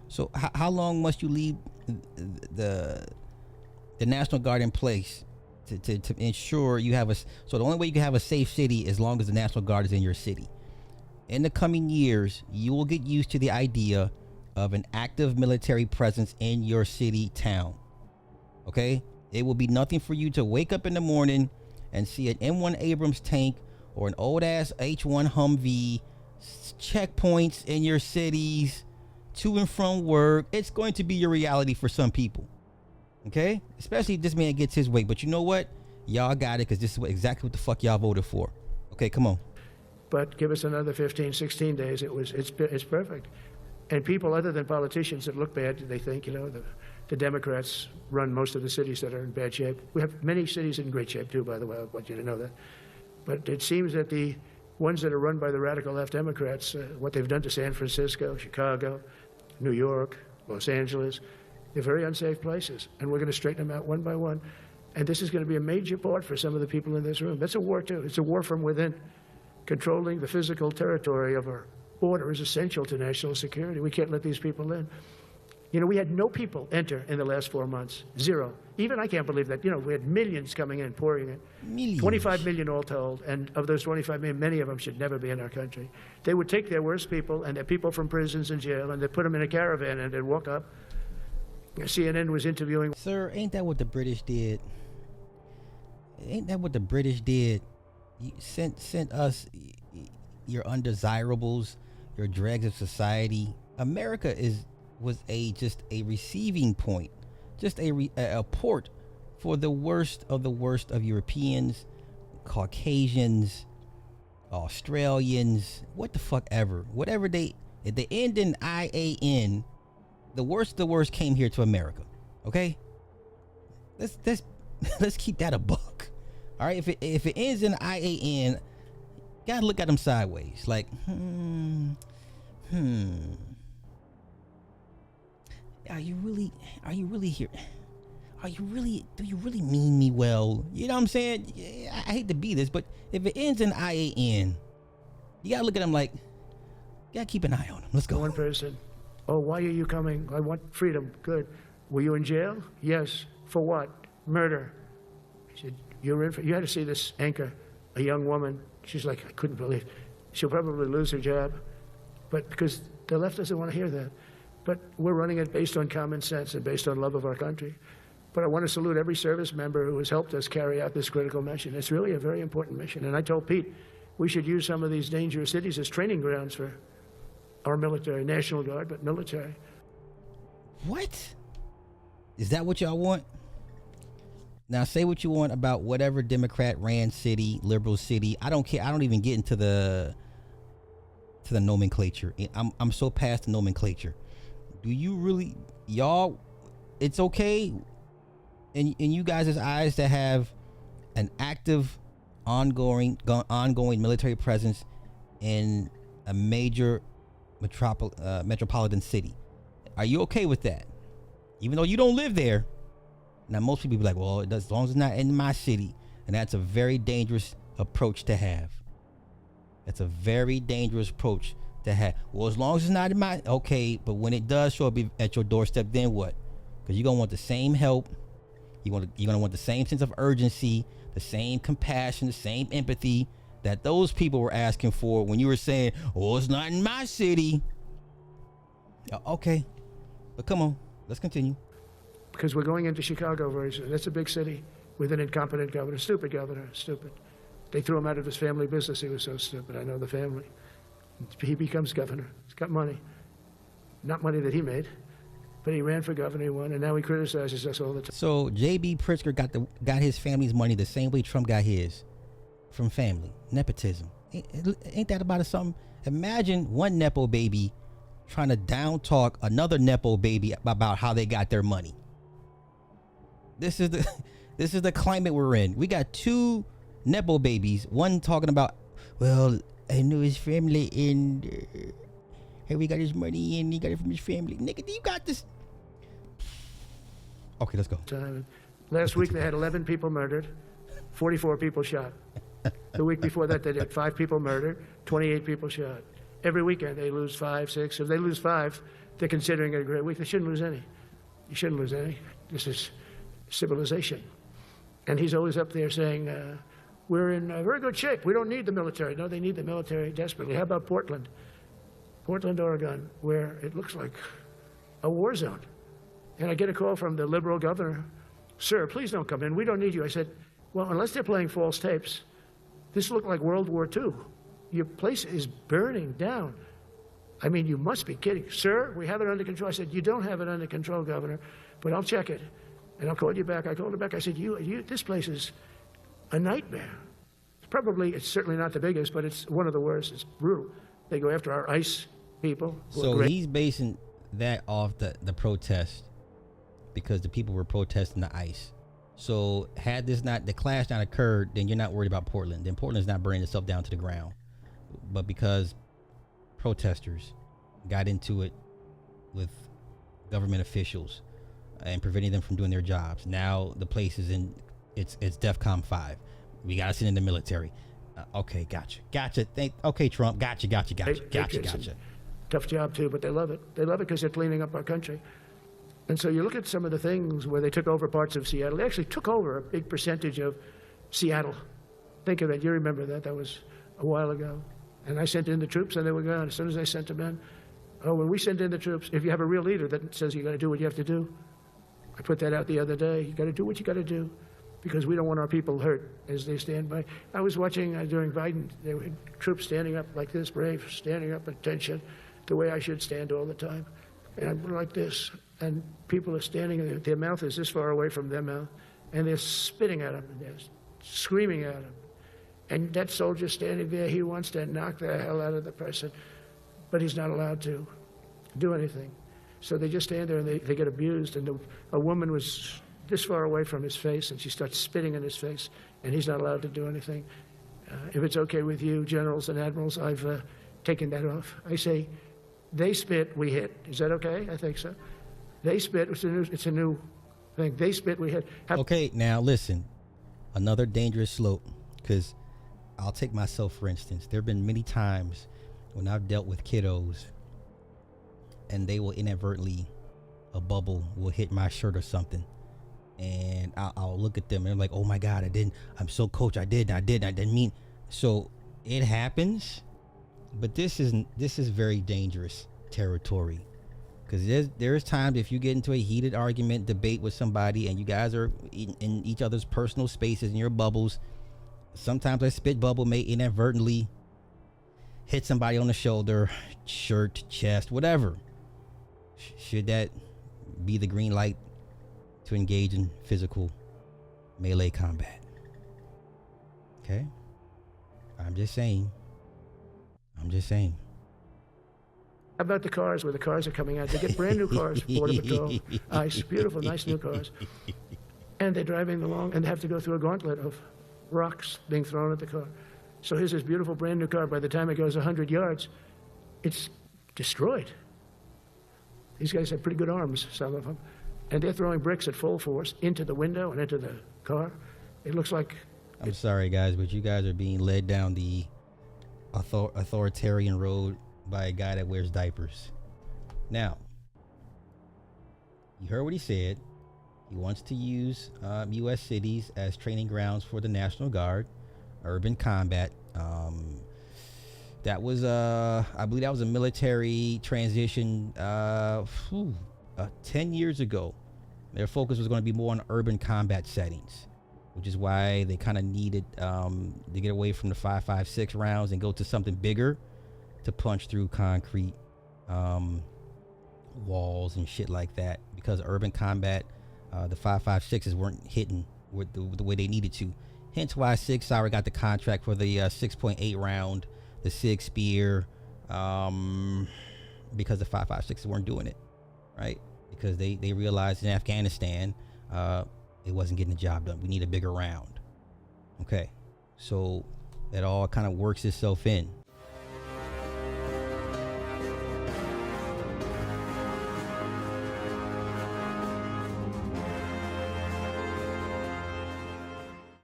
So how long must you leave the the National Guard in place to ensure you have a? So the only way you can have a safe city is as long as the National Guard is in your city. In the coming years, you will get used to the idea of an active military presence in your city town. Okay? It will be nothing for you to wake up in the morning and see an M1 Abrams tank or an old ass H1 Humvee, checkpoints in your cities, to and from work. It's going to be your reality for some people. Okay? Especially if this man gets his way. But you know what? Y'all got it, because this is exactly what the fuck y'all voted for. Okay, come on. But give us another 15, 16 days. It's perfect. And people other than politicians that look bad, they think, the Democrats run most of the cities that are in bad shape. We have many cities in great shape too, by the way. I want you to know that. But it seems that the ones that are run by the radical left Democrats, what they've done to San Francisco, Chicago, New York, Los Angeles, they're very unsafe places. And we're going to straighten them out one by one. And this is going to be a major part for some of the people in this room. That's a war too. It's a war from within. Controlling the physical territory of our border is essential to national security. We can't let these people in. We had no people enter in the last 4 months. Zero. Even I can't believe that. We had millions coming in, pouring in. Millions. 25 million all told. And of those 25 million, many of them should never be in our country. They would take their worst people and their people from prisons and jail, and they'd put them in a caravan and they'd walk up. CNN was interviewing. Sir, ain't that what the British did? Ain't that what the British did? You sent us your undesirables, your dregs of society. America was just a receiving point, just a port for the worst of Europeans, Caucasians, Australians, what the fuck ever. Whatever if they end in IAN, the worst came here to America. Okay? Let's keep that a buck. All right, if it ends in IAN, gotta look at them sideways. Like, Are you really here? Do you really mean me well? You know what I'm saying? Yeah, I hate to be this, but if it ends in IAN, you gotta look at them like, you gotta keep an eye on them. Let's go. One person. Oh, why are you coming? I want freedom. Good. Were you in jail? Yes. For what? Murder. I said, you had to see this anchor, a young woman. She's like, I couldn't believe it. She'll probably lose her job. But because the left doesn't want to hear that. But we're running it based on common sense and based on love of our country. But I want to salute every service member who has helped us carry out this critical mission. It's really a very important mission. And I told Pete, we should use some of these dangerous cities as training grounds for our military, National Guard, but military. What? Is that what y'all want? Now say what you want about whatever Democrat ran city, liberal city. I don't care. I don't even get into the nomenclature. I'm so past the nomenclature. Do you really, y'all? It's okay in you guys' eyes to have an active, ongoing military presence in a major metropolitan city. Are you okay with that? Even though you don't live there. Now most people be like, well, as long as it's not in my city. And that's a very dangerous approach to have. That's a very dangerous approach to have. Well, as long as it's not in my, okay, but when it does show up at your doorstep, then what? Because you're gonna want the same help. You're gonna want the same sense of urgency, the same compassion, the same empathy that those people were asking for when you were saying, oh, it's not in my city. Okay, but come on, let's continue. Because we're going into Chicago very soon. That's a big city with an incompetent governor. Stupid governor, stupid. They threw him out of his family business. He was so stupid. I know the family. He becomes governor. He's got money. Not money that he made, but he ran for governor, he won, and now he criticizes us all the time. So J.B. Pritzker got his family's money the same way Trump got his, from family. Nepotism. Ain't that about something? Imagine one Nepo baby trying to down talk another Nepo baby about how they got their money. This is the climate we're in. We got two Nepo babies. One talking about, well, I know his family and we got his money and he got it from his family. Nigga, you got this. Okay, let's go. Last week they had 11 people murdered, 44 people shot. The week before that they had 5 people murdered, 28 people shot. Every weekend they lose 5, 6. If they lose 5, they're considering it a great week. They shouldn't lose any. You shouldn't lose any. This is civilization. And he's always up there saying, we're in very good shape. We don't need the military. No, they need the military desperately. How about Portland? Portland, Oregon, where it looks like a war zone. And I get a call from the liberal governor. Sir, please don't come in. We don't need you. I said, well, unless they're playing false tapes, this looked like World War II. Your place is burning down. I mean, you must be kidding. Sir, we have it under control. I said, you don't have it under control, Governor, but I'll check it. And I'll call you back. I called her back. I said, this place is a nightmare. It's certainly not the biggest, but it's one of the worst. It's brutal. They go after our ICE people. So he's basing that off the protest because the people were protesting the ICE. So had the clash not occurred, then you're not worried about Portland. Then Portland's not burning itself down to the ground. But because protesters got into it with government officials and preventing them from doing their jobs, now the place is it's DEFCON 5. We gotta send in the military. Okay, gotcha. Okay, Trump, gotcha. Tough job too, but they love it. They love it because they're cleaning up our country. And so you look at some of the things where they took over parts of Seattle. They actually took over a big percentage of Seattle. Think of it. You remember that. That was a while ago. And I sent in the troops, and they were gone. As soon as I sent them in, when we send in the troops, if you have a real leader that says you got to do what you have to do, I put that out the other day. You got to do what you got to do, because we don't want our people hurt as they stand by. I was watching during Biden, there were troops standing up like this, brave, standing up, attention, the way I should stand all the time. And I'm like this, and people are standing, and their mouth is this far away from their mouth, and they're spitting at him, and they're screaming at him. And that soldier standing there, he wants to knock the hell out of the person, but he's not allowed to do anything. So they just stand there, and they get abused, and a woman was this far away from his face, and she starts spitting in his face, and he's not allowed to do anything. If it's okay with you, generals and admirals, I've taken that off. I say, they spit, we hit. Is that okay? I think so. They spit, it's a new thing. They spit, we hit. Okay, now listen, another dangerous slope, because I'll take myself, for instance. There have been many times when I've dealt with kiddos, and they will inadvertently, a bubble will hit my shirt or something. And I'll look at them and they're like, oh my God, I'm so coach. I didn't mean. So it happens, but this is very dangerous territory, because there's times if you get into a heated argument, debate with somebody, and you guys are in each other's personal spaces in your bubbles, sometimes a spit bubble may inadvertently hit somebody on the shoulder, shirt, chest, whatever. Should that be the green light to engage in physical melee combat? Okay, I'm just saying. How about the cars, where the cars are coming out? They get brand new cars, Border Patrol, ICE, beautiful, nice new cars. And they're driving along, and they have to go through a gauntlet of rocks being thrown at the car. So here's this beautiful brand new car. By the time it goes 100 yards, it's destroyed. These guys have pretty good arms, some of them. And they're throwing bricks at full force into the window and into the car. It looks like... I'm sorry, guys, but you guys are being led down the authoritarian road by a guy that wears diapers. Now, you heard what he said. He wants to use U.S. cities as training grounds for the National Guard, urban combat. That was, I believe that was a military transition 10 years ago. Their focus was going to be more on urban combat settings, which is why they kind of needed to get away from the 5.56 rounds and go to something bigger to punch through concrete walls and shit like that, because urban combat, the 5.56s weren't hitting with the way they needed to. Hence why Sig Sauer got the contract for the 6.8 round, the Sig Spear, because the 5.56s weren't doing it, right? Because they realized in Afghanistan it wasn't getting the job done. We need a bigger round. Okay, so that all kind of works itself in.